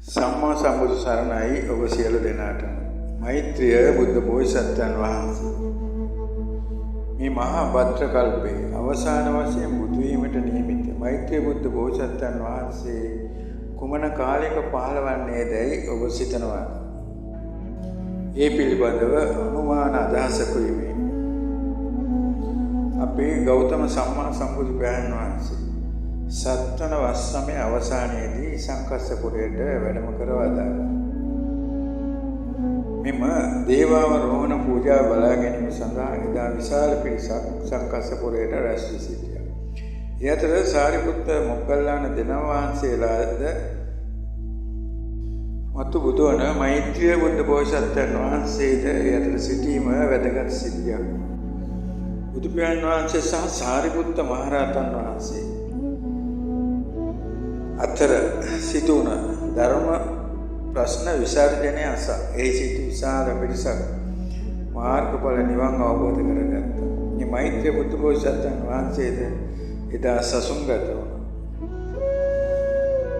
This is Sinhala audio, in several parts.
සම්මා සම්බුදු සරණයි ඔබ සියලු දෙනාටම. මෛත්‍රිය බුද්ධ බෝසත්යන් වහන්සේ මේ මහා භද්‍ර කල්පයේ අවසාන වශයෙන් බුදු වීමට නියමිත මෛත්‍රී බුද්ධ බෝසත්යන් වහන්සේ කුමන කාලයක පහළවන්නේදයි ඔබ සිතනවා. ඒ පිළිබඳව අනුමාන අදහසක් වීමේ අපේ ගෞතම සම්මා සම්බුදු පියාණන් වහන්සේ සත්වන වස්සමේ අවසානයේදී සංකස්සපුරයට වැඩම කරවදාළා. මෙම දේවාවරෝහණ පූජාව බලා ගැනීම සඳහා එදා විශාල පිරිසක් සංකස්සපුරයට රැස් වී සිටියා. ඒ අතර සාරිපුත්ත මොග්ගල්ලාන දෙනම වහන්සේලාද මතු බුදුවන මෛත්‍රී බුද්ධ බෝසත්යන් වහන්සේද ඒ අතර සිටීම වැදගත් සිද්ධියක්. බුදු පියාණන් වහන්සේ සහ සාරිපුත්ත මහරහතන් වහන්සේ අතර සිදුවන ධර්ම ප්‍රශ්න විසර්ජනය අසා ඒ සිටි විශාල පිරිසක් මාර්ගඵල නිවන් අවබෝධ කරගත්තා. මේ මෛත්‍රී බුද්ධ බෝසත්යන් වහන්සේද එදා සසුන්ගත වුණා.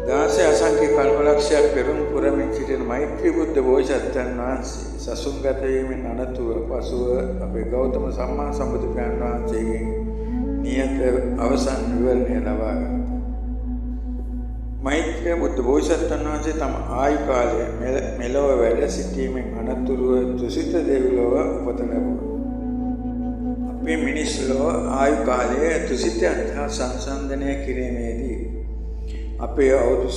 දාසේ අසංඛ්‍ය කල්පලක්ෂයක් පෙරම් පුරමින් සිටින මෛත්‍රී බුද්ධ බෝසත්යන් වහන්සේ සසුන්ගත වීමෙන් අනතුරු පසුව අපේ ගෞතම සම්මා සම්බුදු පියාණන් වහන්සේගෙන් නියත අවසන් විවරණය ලබා ගත්තා. මෛත්‍රී බුද්ධ බෝසත්යන් වහන්සේ තම ආයු කාලය මෙලොව වැඩ සිටීමෙන් අනතුරුව තුසිත දෙවිලොව උපත ලැබුවා. අපේ මිනිස් ලොව ආයු කාලය තුසිතයන් හා සංසන්දනය කිරීමේදී අපේ අවුරුදු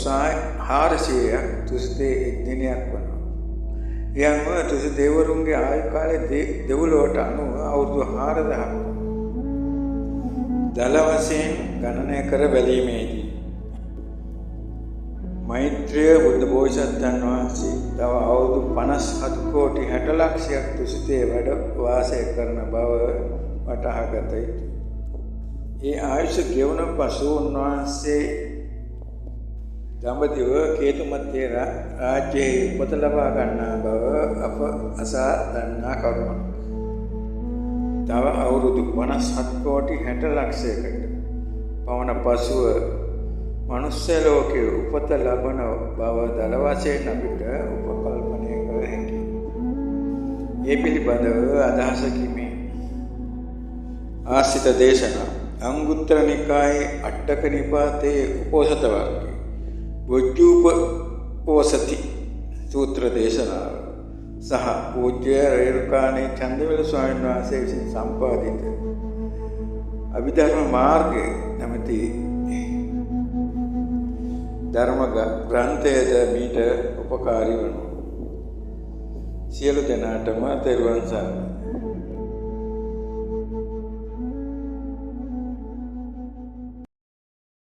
400ක් තුසිතේ එක් දිනයක් වනවා. එයන්ව තුසිත දෙවරුන්ගේ ආයු කාලය දෙව්ලොවට අනුව අවුරුදු 4000ක්. දල වශයෙන් ගණනය කර බැලීමේදී මෛත්‍රී බුද්ධ බෝසත්යන් වහන්සේ තව අවුරුදු 57 කෝටි 60 ලක්ෂයක් තුසිතේ වැඩ වාසය කරන බව වටහා ගත යුතුයි. ඒ ආයුෂ ගෙවුන පසු උන්වහන්සේ දඹදිව කේතුමත්තේ රාජ්‍යයේ උපත ලබා ගන්නා බව අප අසා දන්නා කරුණක්. තව අවුරුදු 57 කෝටි 60 ලක්ෂයකට පවන පසුව මනුෂ්‍ය ලෝකයේ උපත ලබන බව දල වශයෙන් අපිට උපකල්පනය කළ හැකියි. මේ පිළිබඳව අදහස කිමේ ආසිත දේශනා අංගුත්තර නිකායේ අට්ඨක නිපාතයේ උපෝසත වර්ගයේ වජ්ජූපෝසති සූත්‍ර දේශනාව සහ පූජ්‍ය රේරුකාණේ චන්දවිල ස්වාමීන් වහන්සේ විසින් සම්පාදිත අභිධර්ම මාර්ගය නැමැති ධර්ම ග්‍රන්ථයද මීට උපකාරී වනවා. සියලු දෙනාටම තෙරුවන් සරණයි.